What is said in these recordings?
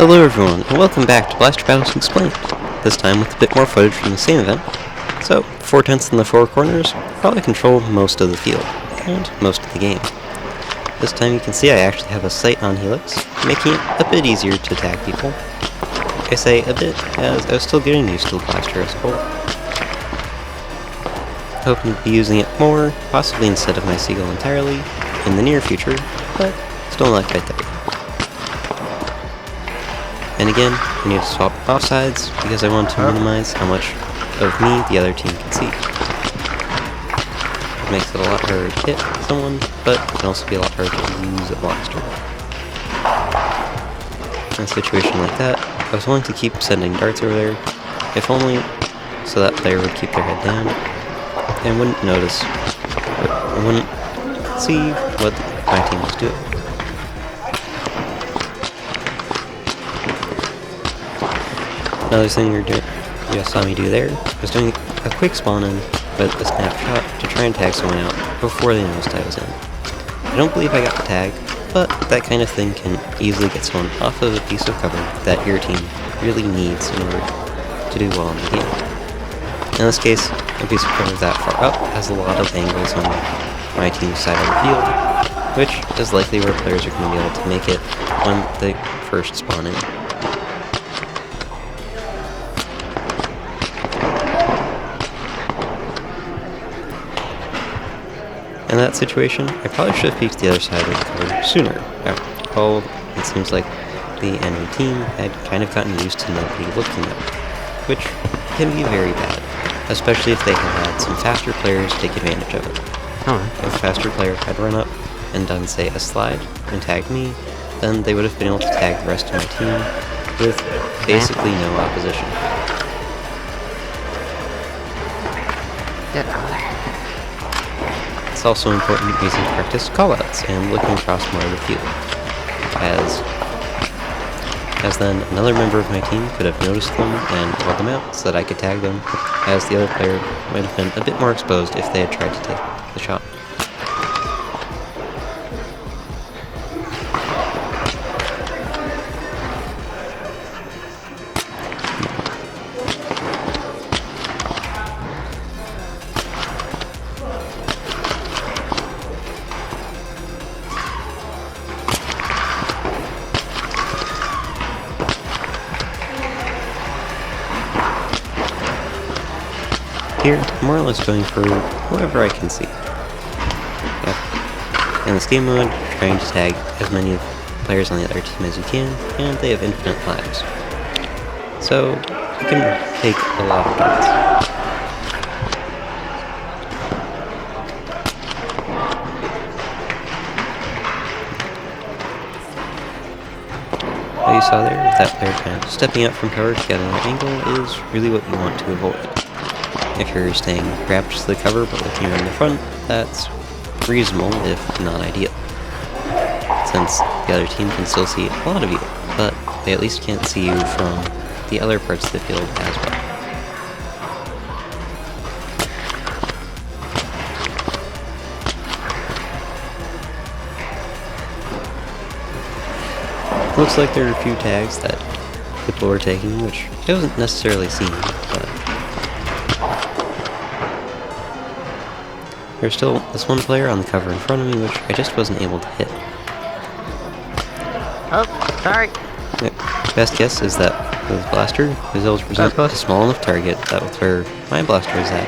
Hello everyone, and welcome back to Blaster Battles Explained, this time with a bit more footage from the same event. So, 4/10 in the four corners probably control most of the field, and most of the game. This time you can see I actually have a sight on Helix, making it a bit easier to tag people. I say a bit, as I was still getting used to the blaster as a whole. Hoping to be using it more, possibly instead of my seagull entirely, in the near future, but still not quite there yet. And again, I need to swap offsides because I want to minimize how much of me the other team can see. It makes it a lot harder to hit someone, but it can also be a lot harder to use a blaster. In a situation like that, I was willing to keep sending darts over there, if only so that player would keep their head down and wouldn't notice, or wouldn't see what my team was doing. Another thing you just saw me do there was doing a quick spawn in with a snapshot to try and tag someone out before they noticed I was in. I don't believe I got the tag, but that kind of thing can easily get someone off of a piece of cover that your team really needs in order to do well in the game. In this case, a piece of cover that far up has a lot of angles on my team's side of the field, which is likely where players are going to be able to make it when they first spawn in. In that situation, I probably should have peeked the other side of the cover sooner. After all, it seems like the enemy team had kind of gotten used to nobody looking at them, which can be very bad, especially if they had some faster players take advantage of it. If a faster player had run up and done, say, a slide and tagged me, then they would have been able to tag the rest of my team with basically no opposition. It's also important using practice callouts and looking across more of the field, as then another member of my team could have noticed them and called them out so that I could tag them, as the other player might have been a bit more exposed if they had tried to take the shot. Here, I'm more or less going for whoever I can see. Yep. In this game mode, trying to tag as many of the players on the other team as you can, and they have infinite lives. So, you can take a lot of darts. What you saw there, with that player kind of stepping up from cover to get another angle, is really what you want to avoid. If you're staying wrapped to the cover but looking around the front, that's reasonable if not ideal, since the other team can still see a lot of you, but they at least can't see you from the other parts of the field as well. Looks like there are a few tags that people were taking, which I wasn't necessarily seeing, but there's still this one player on the cover in front of me, which I just wasn't able to hit. Oh, sorry. Best guess is that with blaster, it was able to present a small enough target that with where my blaster is at,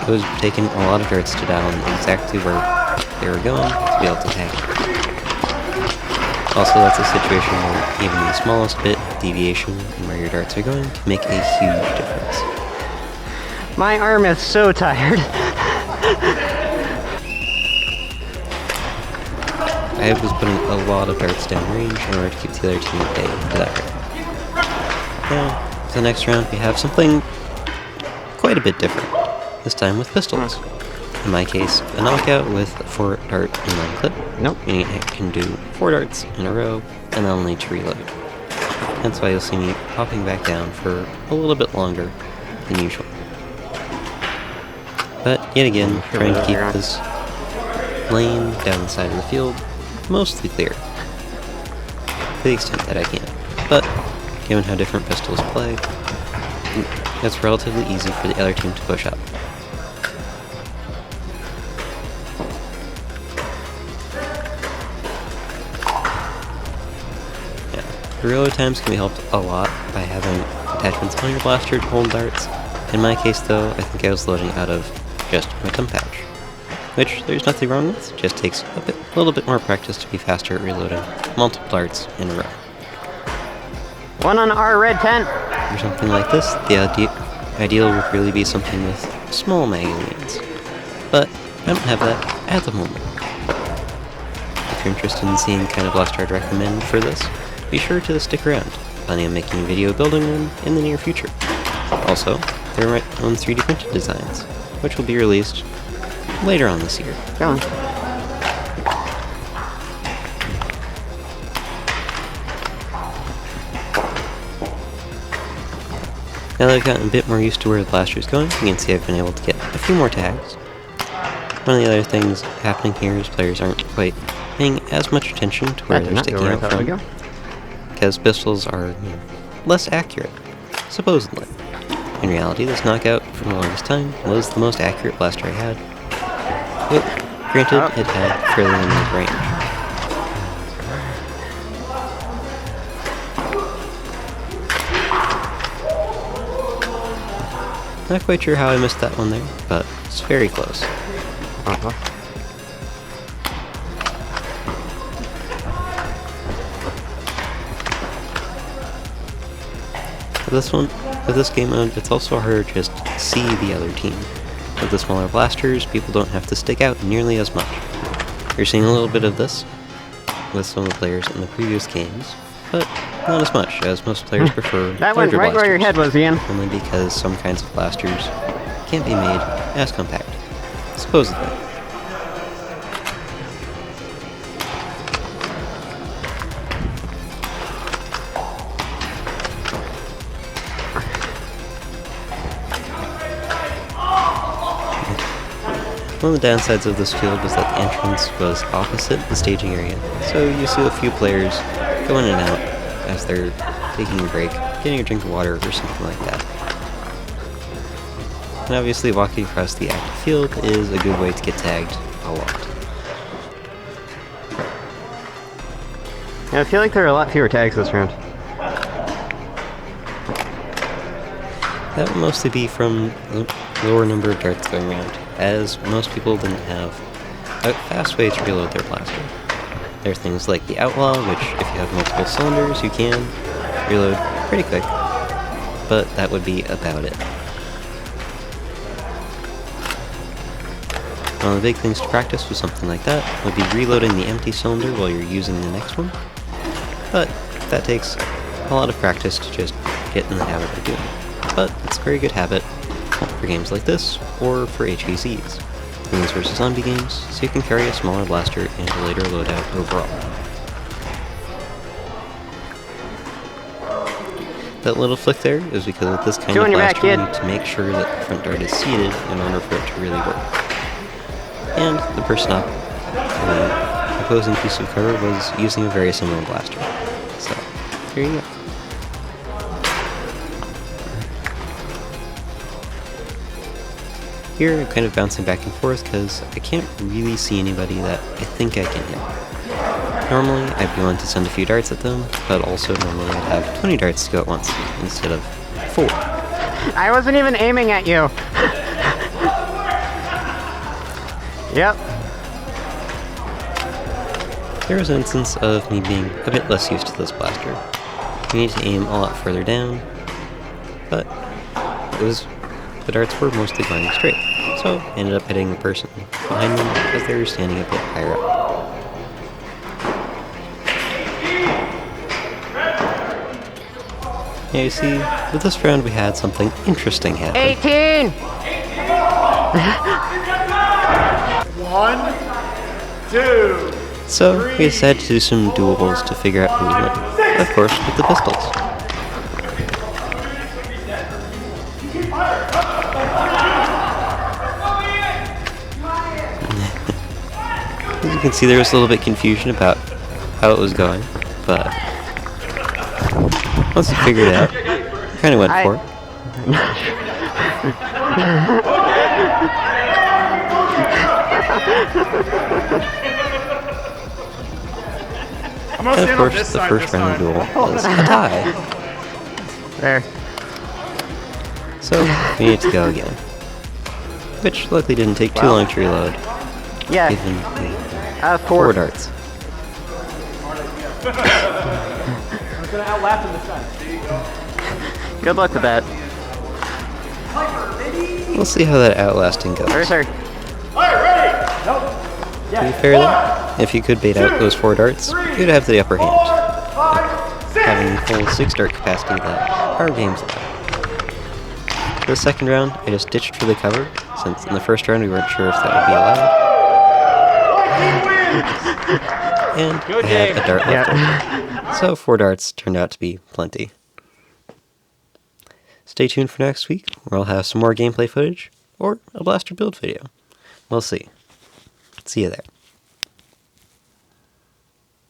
it was taking a lot of darts to dial in exactly where they were going to be able to tag it. Also, that's a situation where even the smallest bit of deviation in where your darts are going can make a huge difference. My arm is so tired. I was putting a lot of darts down range in order to keep the other team at bay for that round. Now, for the next round, we have something quite a bit different, this time with pistols. In my case, a knockout with a 4-dart inline clip, meaning I can do 4 darts in a row, and then I'll need to reload. That's why you'll see me popping back down for a little bit longer than usual. But yet again, trying to keep this lane down the side of the field mostly clear, to the extent that I can. but given how different pistols play, it's relatively easy for the other team to push up. The reload times can be helped a lot by having attachments on your blaster to hold darts. In my case though, I think I was loading out of just my thumb pouch, which there's nothing wrong with, just takes a little bit more practice to be faster at reloading multiple darts in a row. One on our red tent. For something like this, the ideal would really be something with small magazines, but I don't have that at the moment. If you're interested in seeing kind of blaster I'd recommend for this, be sure to stick around. Planning on making a video building one in the near future. Also, there are my own 3D printed designs, which will be released later on this year. Go on. Now that I've gotten a bit more used to where the blaster is going, you can see I've been able to get a few more tags. One of the other things happening here is players aren't quite paying as much attention to where they're sticking out from, because pistols are less accurate, supposedly. In reality, this knockout, for the longest time, was the most accurate blaster I had. But, granted, it had fairly limited range. Not quite sure how I missed that one there, but it's very close. With this game mode, it's also harder to just see the other team. With the smaller blasters, people don't have to stick out nearly as much. You're seeing a little bit of this with some of the players in the previous games, but not as much, as most players prefer that went right blasters, where your head was, Ian. only because some kinds of blasters can't be made as compact, supposedly. One of the downsides of this field was that the entrance was opposite the staging area, so you see a few players go in and out as they're taking a break, getting a drink of water or something like that. And obviously walking across the active field is a good way to get tagged a lot. Yeah, I feel like there are a lot fewer tags this round. That would mostly be from the lower number of darts going around, as most people didn't have a fast way to reload their blaster. There are things like the Outlaw, which if you have multiple cylinders you can reload pretty quick, but that would be about it. One of the big things to practice with something like that would be reloading the empty cylinder while you're using the next one, but that takes a lot of practice to just get in the habit of doing. But it's a very good habit for games like this, or for HVZs, Humans vs. Zombie games, so you can carry a smaller blaster and a later loadout overall. That little flick there is because with this kind of blaster you need to make sure that the front dart is seated in order for it to really work. And the person up the opposing piece of cover was using a very similar blaster. So, there you go. Here I'm kind of bouncing back and forth because I can't really see anybody that I think I can hit. Normally I'd be willing to send a few darts at them, but also normally I'd have 20 darts to go at once instead of 4. I wasn't even aiming at you. Yep. There was an instance of me being a bit less used to this blaster. You need to aim a lot further down, but the darts were mostly going straight, so I ended up hitting the person behind them because they were standing a bit higher up. Yeah, you see, with this round we had something interesting happen. 18! 1, 2. So, we decided to do some duels to figure out who would win. Of course, with the pistols. As you can see, there was a little bit of confusion about how it was going, but Once you figured it out, kind of went for it. And of course, the first round of duel was a tie. There. So, we need to go again. Which luckily didn't take too long to reload. Yeah. Given 4 darts. Good luck with that. We'll see how that outlasting goes. Where's her? To be fair though, if you could bait out those 4 darts, you'd have the upper hand. Having full 6 dart capacity that our game's allowed. For the second round, I just ditched for the cover, since in the first round we weren't sure if that would be allowed. And I had a dart left over. So 4 darts turned out to be plenty. Stay tuned for next week, where I'll have some more gameplay footage, or a blaster build video. We'll see. See you there.